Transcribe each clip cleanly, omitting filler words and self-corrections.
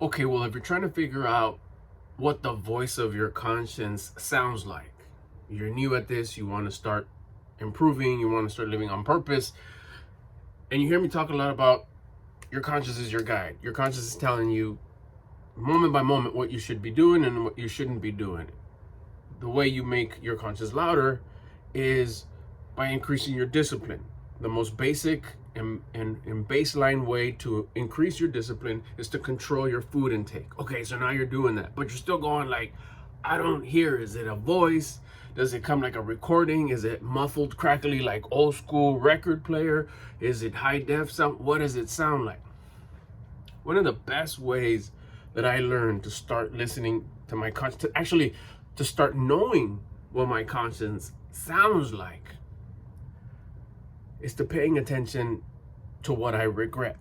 Okay, well, if you're trying to figure out what the voice of your conscience sounds like, you're new at this, you want to start improving, you want to start living on purpose, and you hear me talk a lot about your conscience is your guide. Your conscience is telling you moment by moment what you should be doing and what you shouldn't be doing. The way you make your conscience louder is by increasing your discipline. The most basic and baseline way to increase your discipline is to control your food intake. Okay, so now you're doing that, but you're still going like, I don't hear. Is it a voice? Does it come like a recording? Is it muffled, crackly, like old school record player? Is it high def sound? What does it sound like? One of the best ways that I learned to start listening to my conscience, to start knowing what my conscience sounds like, is to paying attention to what I regret.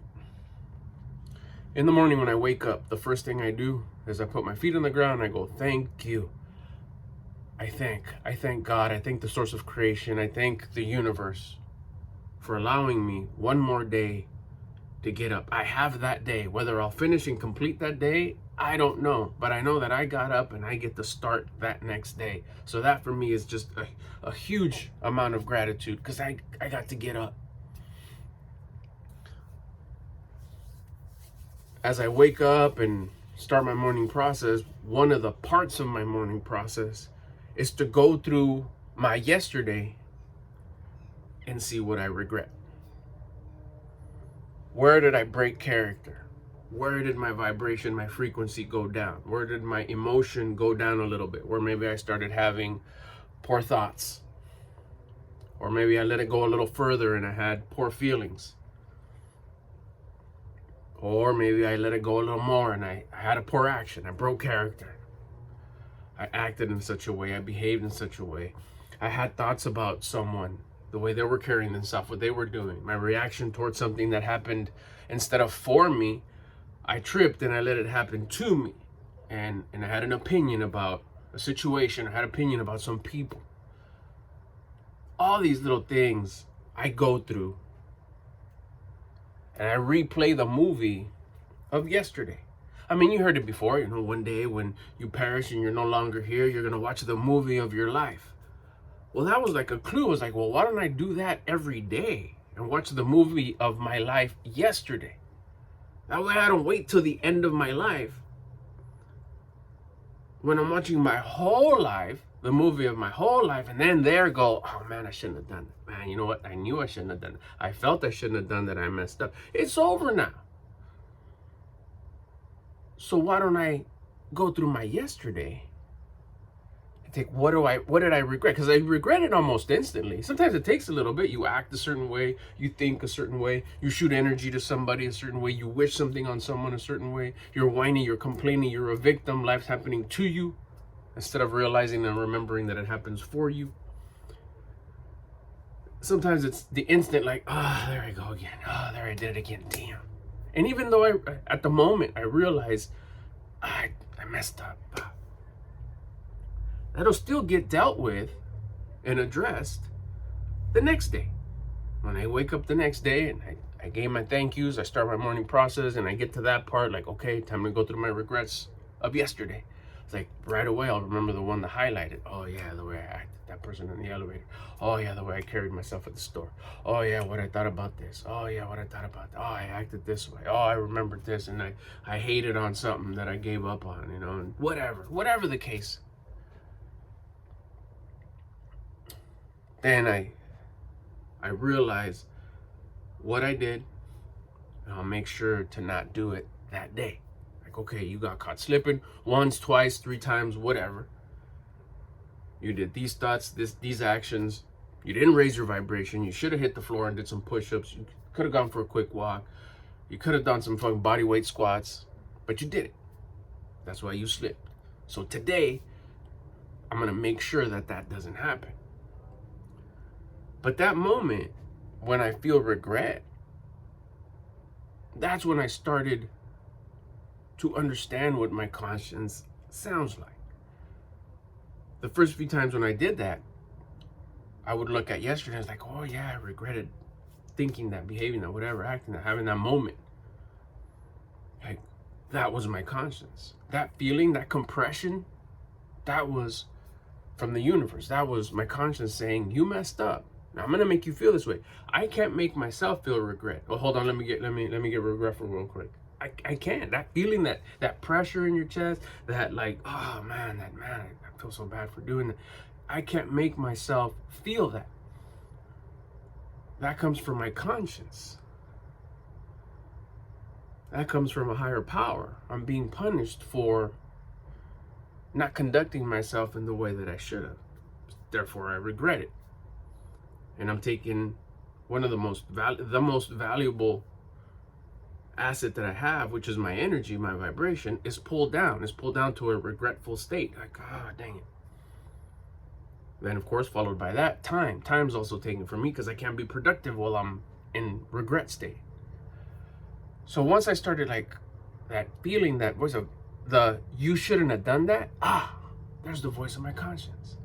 In the morning when I wake up, the first thing I do is I put my feet on the ground and I go, thank you. I thank God. I thank the source of creation. I thank the universe for allowing me one more day to get up. I have that day. Whether I'll finish and complete that day, I don't know. But I know that I got up and I get to start that next day. So that for me is just a huge amount of gratitude because I got to get up. As I wake up and start my morning process, one of the parts of my morning process is to go through my yesterday and see what I regret. Where did I break character? Where did my vibration, my frequency go down? Where did my emotion go down a little bit? Where maybe I started having poor thoughts. Or maybe I let it go a little further and I had poor feelings. Or maybe I let it go a little more and I had a poor action. I broke character. I acted in such a way. I behaved in such a way. I had thoughts about someone, the way they were carrying themselves, what they were doing, my reaction towards something that happened instead of for me. I tripped and I let it happen to me. And I had an opinion about a situation. I had an opinion about some people. All these little things I go through. And I replay the movie of yesterday. I mean, you heard it before, one day when you perish and you're no longer here, you're going to watch the movie of your life. Well, that was like a clue. It was like, well, why don't I do that every day and watch the movie of my life yesterday? That way I don't wait till the end of my life when I'm watching my whole life, the movie of my whole life, and then there go, oh man, I shouldn't have done it. Man, you know what? I knew I shouldn't have done it. I felt I shouldn't have done that. I messed up. It's over now. So why don't I go through my yesterday and take what did I regret? Because I regret it almost instantly. Sometimes it takes a little bit. You act a certain way, you think a certain way, you shoot energy to somebody a certain way, you wish something on someone a certain way, you're whining, you're complaining, you're a victim, life's happening to you, instead of realizing and remembering that it happens for you. Sometimes it's the instant, like, there I go again. There I did it again. Damn. And even though at the moment I realize I messed up, that'll still get dealt with and addressed the next day. When I wake up the next day and I gave my thank yous, I start my morning process and I get to that part, like, okay, time to go through my regrets of yesterday. It's like right away I'll remember the one that highlighted. Oh yeah, the way I acted, that person in the elevator. Oh yeah, the way I carried myself at the store. Oh yeah, what I thought about this. Oh yeah, what I thought about that. Oh, I acted this way. Oh, I remembered this and I hated on something that I gave up on, and whatever the case. Then I realize what I did, and I'll make sure to not do it that day. Like, okay, you got caught slipping once, twice, 3 times, whatever. You did these thoughts, these actions. You didn't raise your vibration. You should have hit the floor and did some push-ups. You could have gone for a quick walk. You could have done some fucking body weight squats, but you did it. That's why you slipped. So today, I'm gonna make sure that doesn't happen. But that moment when I feel regret, that's when I started to understand what my conscience sounds like. The first few times when I did that, I would look at yesterday and I was like, oh yeah, I regretted thinking that, behaving that, whatever, acting that, having that moment. Like, That was my conscience. That feeling, that compression, that was from the universe. That was my conscience saying, you messed up. Now I'm gonna make you feel this way. I can't make myself feel regret. Oh, hold on, let me get regretful real quick. I can't. That feeling, that pressure in your chest, that like, oh man, I feel so bad for doing that. I can't make myself feel that. That comes from my conscience. That comes from a higher power. I'm being punished for not conducting myself in the way that I should have. Therefore, I regret it. And I'm taking one of the most valuable asset that I have, which is my energy, my vibration, is pulled down. It's pulled down to a regretful state. Like, ah, dang it. Then, of course, followed by that, time. Time's also taken from me because I can't be productive while I'm in regret state. So once I started like that feeling, that voice of the you shouldn't have done that, there's the voice of my conscience.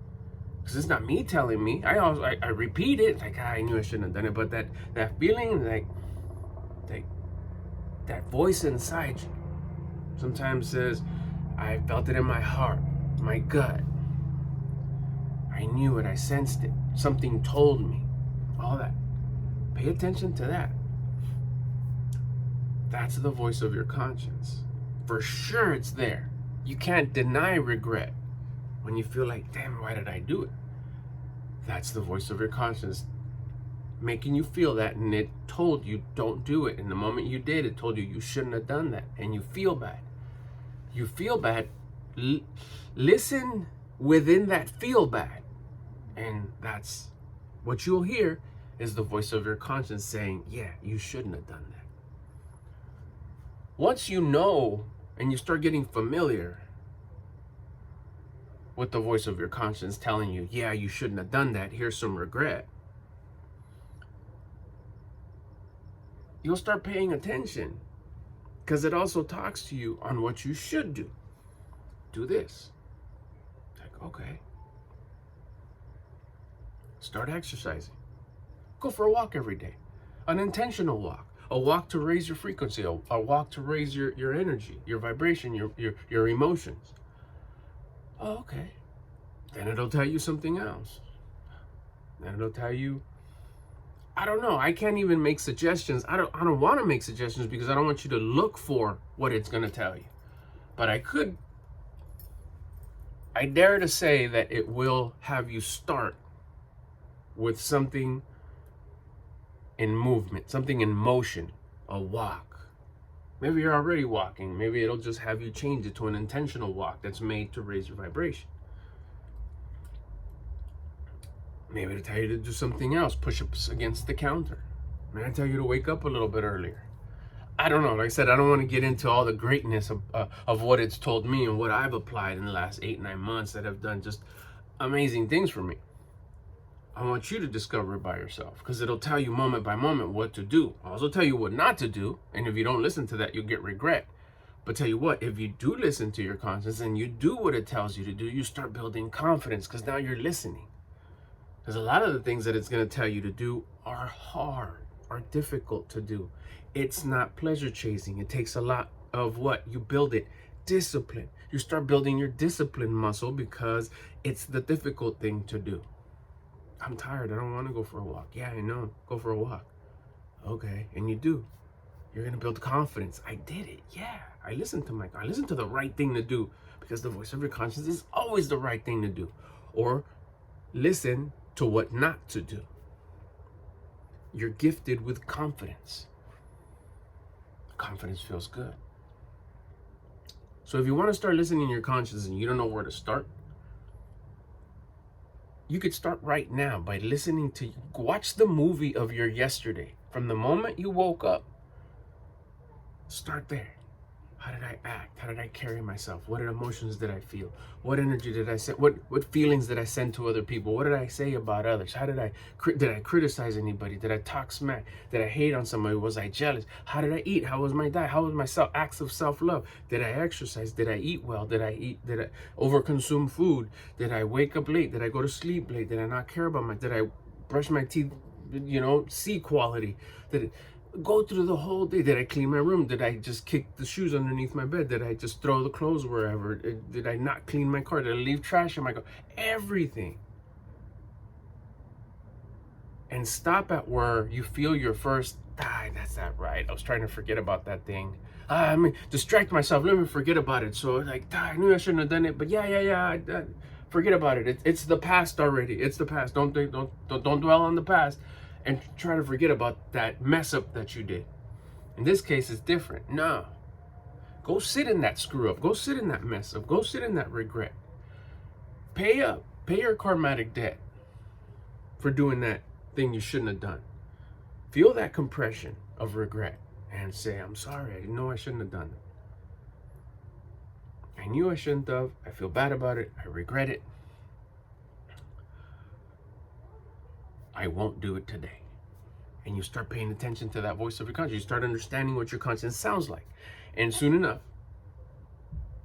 Because it's not me telling me. I repeat it, like, I knew I shouldn't have done it. But that feeling, like that voice inside you sometimes says, I felt it in my heart, my gut. I knew it, I sensed it. Something told me. All that. Pay attention to that. That's the voice of your conscience. For sure it's there. You can't deny regret when you feel like, damn, why did I do it? That's the voice of your conscience making you feel that, and it told you don't do it. And the moment you did, it told you you shouldn't have done that, and you feel bad. You feel bad. Listen within that feel bad, and that's what you'll hear is the voice of your conscience saying, yeah, you shouldn't have done that. Once you know and you start getting familiar with the voice of your conscience telling you, yeah, you shouldn't have done that, here's some regret, you'll start paying attention, because it also talks to you on what you should do. Do this. Like, okay. Start exercising. Go for a walk every day. An intentional walk. A walk to raise your frequency. A walk to raise your energy, your vibration, your emotions. Oh, okay. Then it'll tell you something else. Then it'll tell you, I don't know. I can't even make suggestions. I don't want to make suggestions because I don't want you to look for what it's going to tell you. But I dare to say that it will have you start with something in movement, something in motion, a walk. Maybe you're already walking. Maybe it'll just have you change it to an intentional walk that's made to raise your vibration. Maybe it'll tell you to do something else, push-ups against the counter. Maybe it'll tell you to wake up a little bit earlier. I don't know. Like I said, I don't want to get into all the greatness of what it's told me and what I've applied in the last 8-9 months that have done just amazing things for me. I want you to discover it by yourself, because it'll tell you moment by moment what to do. I'll also tell you what not to do, and if you don't listen to that, you'll get regret. But tell you what, if you do listen to your conscience and you do what it tells you to do, you start building confidence, because now you're listening. Because a lot of the things that it's going to tell you to do are hard, are difficult to do. It's not pleasure chasing. It takes a lot of what? You build it. Discipline. You start building your discipline muscle because it's the difficult thing to do. I'm tired. I don't want to go for a walk. Yeah, I know. Go for a walk. Okay. And you do. You're going to build confidence. I did it. Yeah. I listened to the right thing to do, because the voice of your conscience is always the right thing to do. Or listen to what not to do. You're gifted with confidence. Confidence feels good. So if you want to start listening to your conscience and you don't know where to start, you could start right now by listening to, watch the movie of your yesterday. From the moment you woke up, start there. How did I act? How did I carry myself? What emotions did I feel? What energy did I send? What feelings did I send to other people? What did I say about others? How did I criticize anybody? Did I talk smack? Did I hate on somebody? Was I jealous? How did I eat? How was my diet? How was my acts of self-love? Did I exercise? Did I eat well? Did I overconsume food? Did I wake up late? Did I go to sleep late? Did I not care about did I brush my teeth, C quality? go through the whole day. Did I clean my room? Did I just kick the shoes underneath my bed? Did I just throw the clothes wherever? Did I not clean my car? Did I leave trash in my car? Everything. And stop at where you feel your first, that's not right. I was trying to forget about that thing. Distract myself. Let me forget about it. So like, I knew I shouldn't have done it. But yeah. Forget about it. It's the past already. It's the past. Don't dwell on the past, and try to forget about that mess up that you did. In this case, it's different. No. Go sit in that screw up. Go sit in that mess up. Go sit in that regret. Pay up. Pay your karmatic debt for doing that thing you shouldn't have done. Feel that compression of regret and say, I'm sorry. I didn't know I shouldn't have done it. I knew I shouldn't have. I feel bad about it. I regret it. I won't do it today. And you start paying attention to that voice of your conscience. You start understanding what your conscience sounds like. And soon enough,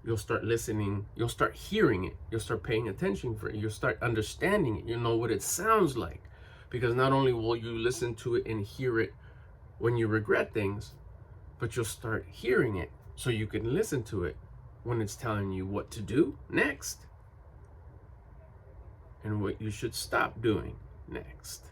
you'll start listening. You'll start hearing it. You'll start paying attention for it. You'll start understanding it. You'll know what it sounds like. Because not only will you listen to it and hear it when you regret things, but you'll start hearing it so you can listen to it when it's telling you what to do next and what you should stop doing next.